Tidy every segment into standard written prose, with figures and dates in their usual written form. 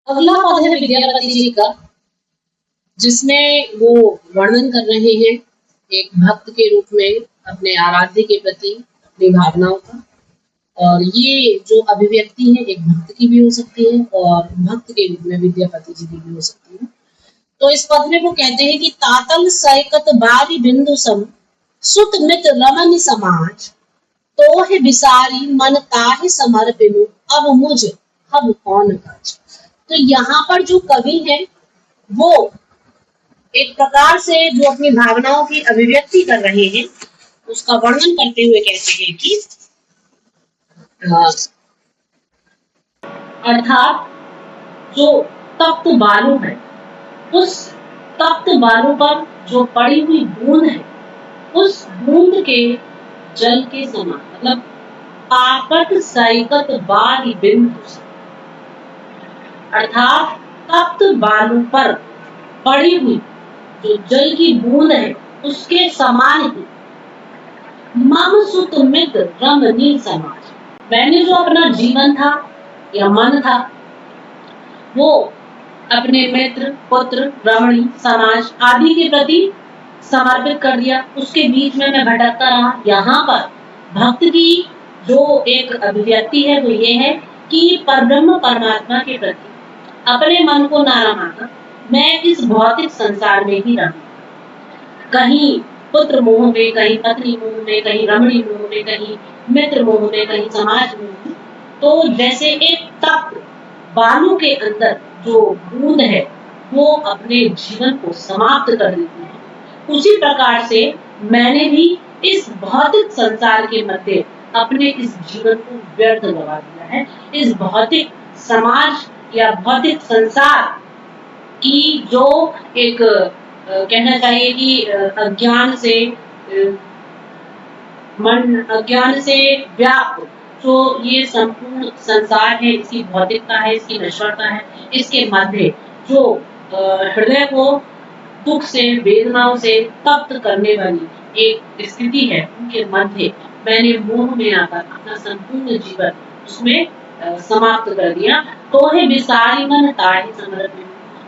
अगला पद है विद्यापति जी का, जिसमें वो वर्णन कर रहे हैं एक भक्त के रूप में अपने आराध्य के प्रति अपनी भावनाओं का। और ये जो अभिव्यक्ति है एक भक्त की भी हो सकती है और भक्त के रूप में विद्यापति जी की भी हो सकती है। तो इस पद में वो कहते हैं कि तातल सैकत बारी बिंदु सम सुत मित रमन समाज, तो है बिसारी मन ताहि समर्पिनु अब मुझ हम कौन काज। तो यहाँ पर जो कवि है वो एक प्रकार से जो अपनी भावनाओं की अभिव्यक्ति कर रहे हैं उसका वर्णन करते हुए कहते हैं कि अर्थात जो तप्त बालू है उस तप्त बालू पर जो पड़ी हुई बूंद है उस बूंद के जल के समान, मतलब ताकत सैकत बारी बिंदु, अर्थात तप्त बालू पर पड़ी हुई जो जल की बूंद है उसके समान ही मम सुत मित रमणी समाज, मैंने जो अपना जीवन था या मन था वो अपने मित्र पुत्र रमणी समाज आदि के प्रति समर्पित कर दिया, उसके बीच में मैं भटकता रहा। यहाँ पर भक्त की जो एक अभिव्यक्ति है वो ये है कि परब्रह्म परमात्मा के प्रति अपने मन को ना रमाकर मैं इस भौतिक संसार में ही रहूं, कहीं पुत्र मोह में, कहीं पत्नी मोह में, कहीं रमणी मोह में, कहीं मित्र मोह में, कहीं समाज मोह में। तो जैसे एक तप्त बालू के अंदर जो बूंद है वो अपने जीवन को समाप्त कर देती है, उसी प्रकार से मैंने भी इस भौतिक संसार के मध्य अपने इस जीवन को व्यर्थ लगा दिया है। इस भौतिक समाज या भौतिक संसार की जो एक कहना चाहिए कि अज्ञान से व्याप्त जो ये संपूर्ण संसार है, इसकी भौतिकता है, इसकी नश्वरता है, इसके मध्य जो हृदय को दुख से वेदनाओं से तप्त करने वाली एक स्थिति है, उनके मध्य मैंने मोह में आकर अपना संपूर्ण जीवन उसमें समाप्त कर दिया। तो है विसारी मन ताहि समर्पित,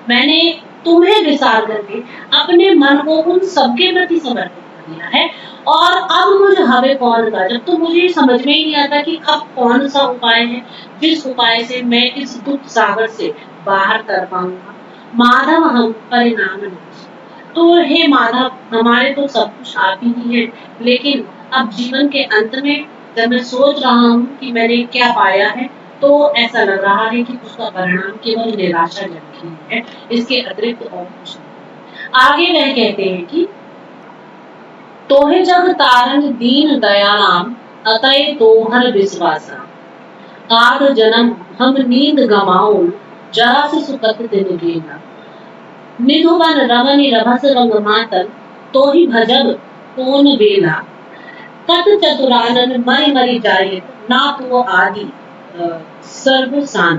मैंने तुम्हें विसार करके अपने मन को उन सबके प्रति समर्पित कर दिया है। और अब मुझे हवे कौन का, जब तो मुझे समझ में ही नहीं आता कि अब कौन सा उपाय है जिस उपाय से मैं इस दुख सागर से बाहर कर पाऊंगा। माधव हम परिणाम नहीं, तो हे माधव हमारे तो सब कुछ आप ही है, लेकिन अब जीवन के अंत में जब मैं सोच रहा हूँ कि मैंने क्या पाया है तो ऐसा लग रहा है कि उसका परिणाम केवल निराशाजनक ही है, इसके अतिरिक्त और कुछ नहीं। आगे वह कहते हैं कि तोहे जग तारन दीन दयाराम अतय तोहर विश्वासा, आद जन्म हम नींद गमाओ जरा से सुकत दिन गेना, निधुवन रमनी रभस रंग मातल तो ही भजब कौन बेला, कत चतुरानन मरि मरि जाए ना तो आदि सर्वसान,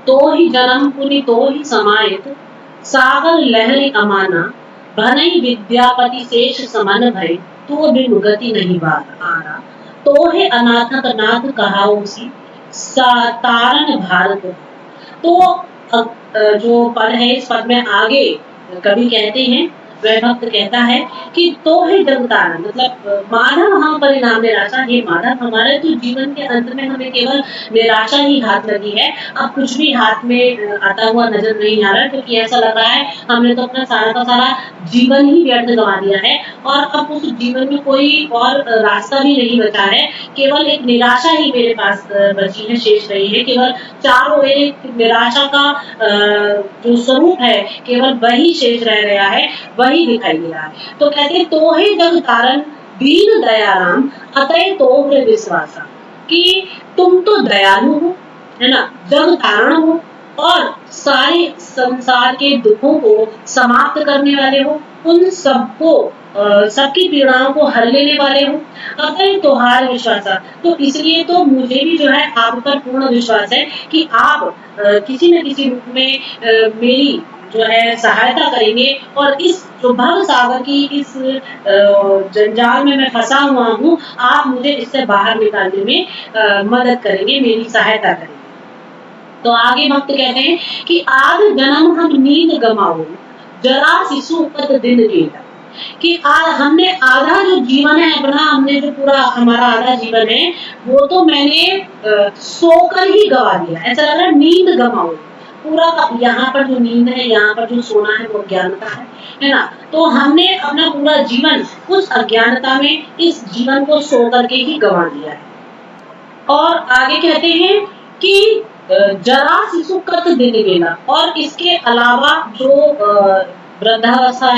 तो ही जन्म पुनि तो ही समायत सागर लहरी अमाना, भनई विद्यापति शेष समन भय तो बिनु गति नहीं आरा, तो है अनाथक नाथ कहाओ सी तारन भारत। तो जो पद है इस पद में आगे कवि कहते हैं, वह भक्त कहता है कि तो है जग तारन, मतलब माधव हम परिणाम निराशा, हे माधव हमारे तो जीवन के अंत में हमें केवल निराशा ही हाथ लगी है, अब कुछ भी हाथ में आता हुआ नजर नहीं आ रहा, क्योंकि ऐसा लग रहा है हमने तो अपना सारा का सारा जीवन ही व्यर्थ गंवा दिया है और अब उस जीवन में कोई और रास्ता भी नहीं बचा है, केवल एक निराशा ही मेरे पास बची है, शेष रही है, केवल चारों एक निराशा का जो स्वरूप है केवल वही शेष रह गया है, वही दिखाई दे रहा है। तो कहते हैं तो है जग तारन दीन दयाराम अतय तोहरे विश्वासा, कि तुम तो दयालु हो, है ना, जग तारण हो और सारे संसार के दुखों को समाप्त करने वाले हो, उन सबको सबकी पीड़ाओं को हर लेने वाले हो, अतः तोहार विश्वासा, तो इसलिए तो मुझे भी जो है आप पर पूर्ण विश्वास है कि आप किसी न किसी रूप में मेरी जो है सहायता करेंगे और इस जो भव सागर की इस जंजाल में मैं फंसा हुआ हूँ, आप मुझे इससे बाहर निकालने में मदद करेंगे, मेरी सहायता करेंगे। तो आगे भक्त कहते हैं कि आध जन्म हम नींद गमाओ, जरा शिशु पत दिन गेला, कि हमने आधा जो जीवन है अपना, हमने जो पूरा हमारा आधा जीवन है वो तो मैंने सोकर ही गवा दिया। ऐसा लग रहा है नींद गमाओ, पूरा यहाँ पर जो नींद है, यहाँ पर जो सोना है वो अज्ञानता है ना। तो हमने अपना पूरा जीवन उस अज्ञानता में इस जीवन को सो करके ही गवा दिया है। और आगे कहते हैं कि जरा शिशु कत दिन गेला, और इसके अलावा जो वृद्धावस्था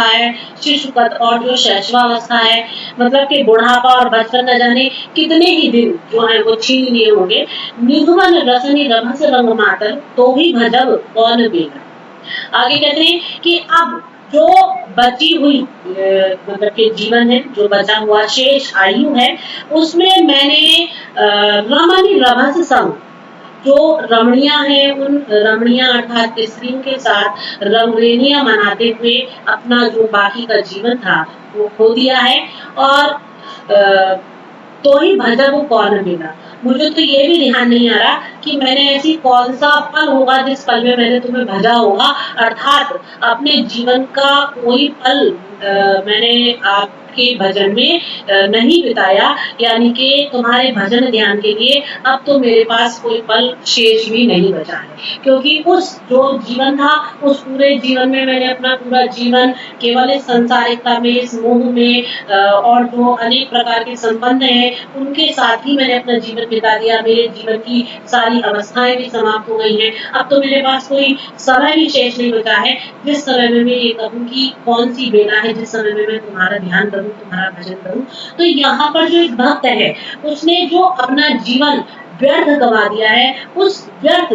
है, शिशुकत और जो शैशवावस्था है, मतलब कि बुढ़ापा और बचपन न जाने कितने ही दिन जो है वो छीन लिए होंगे। निगमन रसनी रभस रंग मातर, तो ही भजब कौन बेला। आगे कहते हैं कि अब जो बची हुई मतलब के जीवन है, जो बचा हुआ शेष आयु है, उसमें मैंने रमणी रभस संग, जो रमणियां हैं उन रमणियां अर्थात स्त्रियों के साथ रंगरेनियां मनाते हुए अपना जो बाकी का जीवन था वो खो दिया है। और तो ही भजब कौन मिला, मुझे तो ये भी ध्यान नहीं आ रहा कि मैंने ऐसी कौन सा पल होगा जिस पल में मैंने तुम्हें भजा होगा, अर्थात अपने जीवन का कोई पल मैंने आपके भजन में नहीं बिताया, यानी कि तुम्हारे भजन ध्यान के लिए अब तो मेरे पास कोई पल शेष भी नहीं बचा है। क्योंकि उस जो जीवन था, उस पूरे जीवन में मैंने अपना पूरा जीवन केवल इस संसारिकता में, इस मोह में और जो अनेक प्रकार के संबंध हैं उनके साथ ही मैंने अपना जीवन बिता दिया। मेरे जीवन की सारी अवस्थाएं भी समाप्त हो गई हैं। अब तो मेरे पास कोई समय भी शेष नहीं बचा है जिस समय में मैं ये कहूँ कि कौन सी बेला है जिस समय में मैं तुम्हारा ध्यान करूं, तुम्हारा भजन करूं। तो यहाँ पर जो एक भक्त है उसने जो अपना जीवन व्यर्थ गवा दिया है, उस व्यर्थ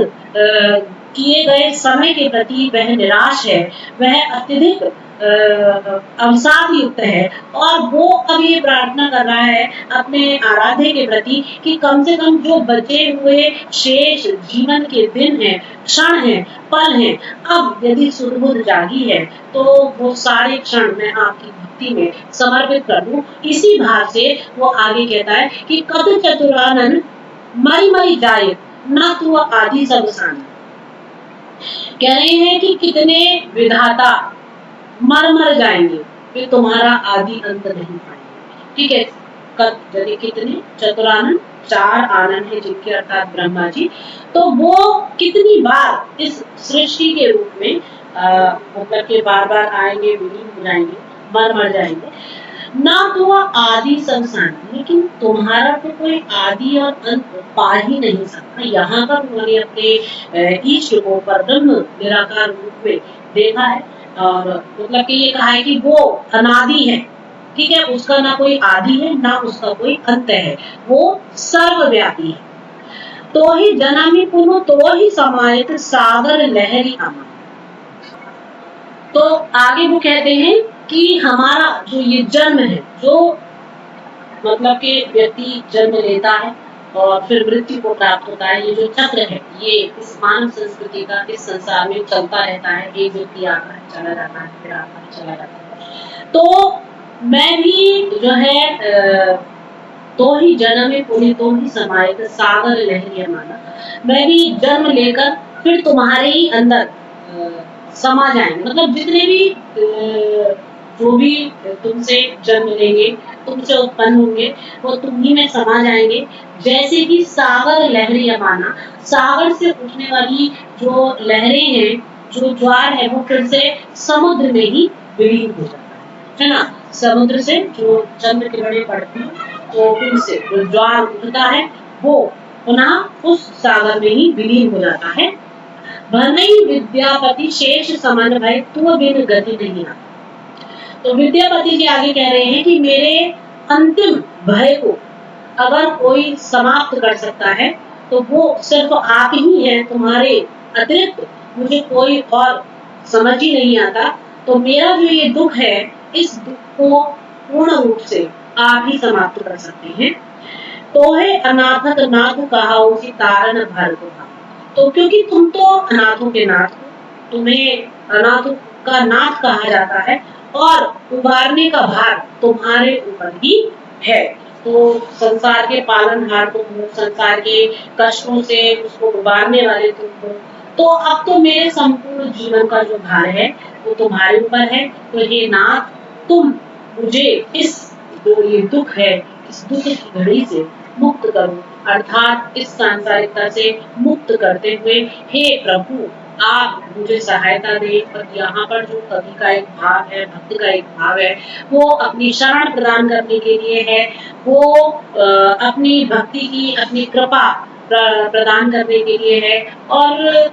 किए गए समय के प्रति वह निराश है, वह अत्यधिक अवसाद युक्त है, और वो अब ये प्रार्थना कर रहा है अपने आराध्य के प्रति कि कम से कम जो बचे हुए शेष जीवन के दिन हैं, क्षण हैं, पल हैं, अब यदि सुध जागी है तो वो सारे क्षण मैं आपकी भक्ति में समर्पित कर दूं। इसी भाव से वो आगे कहता है कि कद चतुरानन मरी मरी जाए ना तू आदि सब सान। कह रहे हैं कि कितने विधाता मर मर जाएंगे, वे तुम्हारा आदि अंत नहीं पाएंगे। ठीक है, यदि कितने चतुरानन, चार आनंद है जिनके अर्थात ब्रह्मा जी, तो वो कितनी बार इस सृष्टि के रूप में मतलब के बार बार आएंगे, विलीन हो जाएंगे, मर मर जाएंगे। ना तो आदि संसान, लेकिन तुम्हारा तो कोई आदि और अंत पा ही नहीं सकता। यहाँ पर उन्होंने अपने ईश्वर को परब्रह्म निराकार रूप में देखा है, और मतलब कि ये कहा है कि वो अनादि है। ठीक है, उसका ना कोई आदि है ना उसका कोई अंत है, वो सर्वव्यापी है। तो ही जन्मी पुनः तो ही समायित सागर लहरी अमन। तो आगे वो कहते हैं कि हमारा जो ये जन्म है, जो मतलब कि व्यक्ति जन्म लेता है और फिर मृत्यु को प्राप्त होता है, ये जो चक्र है ये इस मानव संस्कृति का इस संसार में चलता रहता है। एक व्यक्ति आता है, चला जाता है, फिर आता है, चला जाता है। तो मैं भी जो है तो ही जन्म पुण्य तो ही समायित सागर लहरी माना, मैं भी जन्म लेकर फिर तुम्हारे ही अंदर समा जाएंगे। मतलब जितने भी जो भी तुमसे जन्म लेंगे, तुमसे उत्पन्न होंगे, वो तुम ही में समा जाएंगे। जैसे कि सागर लहरी माना, सागर से उठने वाली जो लहरें हैं, जो ज्वार है, वो फिर से समुद्र में ही विलीन हो जाता है ना। समुद्र से जो चंद्र किरणें पड़ती हैं तो उनसे जो ज्वार उठता है वो पुनः उस सागर में ही विलीन हो जाता है। भनई विद्यापति शेष समान भय तू बिन गति नहीं आता। तो विद्यापति जी आगे कह रहे हैं कि मेरे अंतिम भय को अगर कोई समाप्त कर सकता है तो वो सिर्फ आप ही हैं, तुम्हारे अतिरिक्त मुझे कोई और समझ ही नहीं आता। तो मेरा जो ये दुख है, इस दुख को पूर्ण रूप से आप ही समाप्त कर सकते हैं। तो है अनाथक नाथ कहा उसी तारन भर को। तो क्योंकि तुम तो अनाथों के नाथ हो, तुम्हें अनाथों का नाथ कहा जाता है और उबारने का भार तुम्हारे ऊपर ही है। तो संसार के पालनहार तुम हो, संसार के कष्टों से उसको उबारने वाले तुम हो। तो अब तो मेरे संपूर्ण जीवन का जो भार है वो तुम्हारे ऊपर है। तो हे नाथ, तुम मुझे इस जो ये दुख है, इस दुख की घड़ी से मुक्त करो, अर्थात इस सांसारिकता से मुक्त करते हुए हे प्रभु आप मुझे सहायता दें। और यहाँ पर जो कवि का एक भाव है, भक्त का एक भाव है, वो अपनी शरण प्रदान करने के लिए है, वो अपनी भक्ति की, अपनी कृपा प्रदान करने के लिए है, और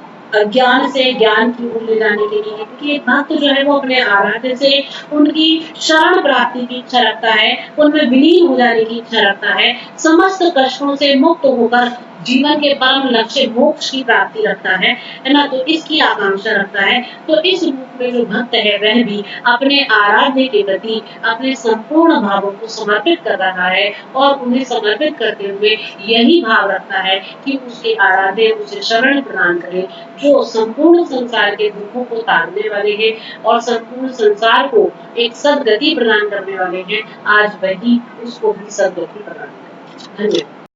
ज्ञान से ज्ञान की ओर ले जाने के लिए, क्योंकि एक भक्त जो है वो अपने आराध्य से उनकी शरण प्राप्ति की इच्छा रखता है, उनमें विलीन हो जाने की इच्छा रखता है, समस्त कष्टों से मुक्त होकर जीवन के परम लक्ष्य मोक्ष की प्राप्ति रखता है ना, तो इसकी आकांक्षा रखता है। तो इस रूप में जो भक्त है वह भी अपने आराध्य के प्रति अपने संपूर्ण भावों को समर्पित कर रहा है, और उन्हें समर्पित करते हुए यही भाव रखता है कि उसके आराध्य उसे शरण प्रदान करे, जो संपूर्ण संसार के दुखों को तारने वाले हैं और संपूर्ण संसार को एक सदगति प्रदान करने वाले हैं। आज वही उसको भी सदगति प्रदान करें। धन्यवाद।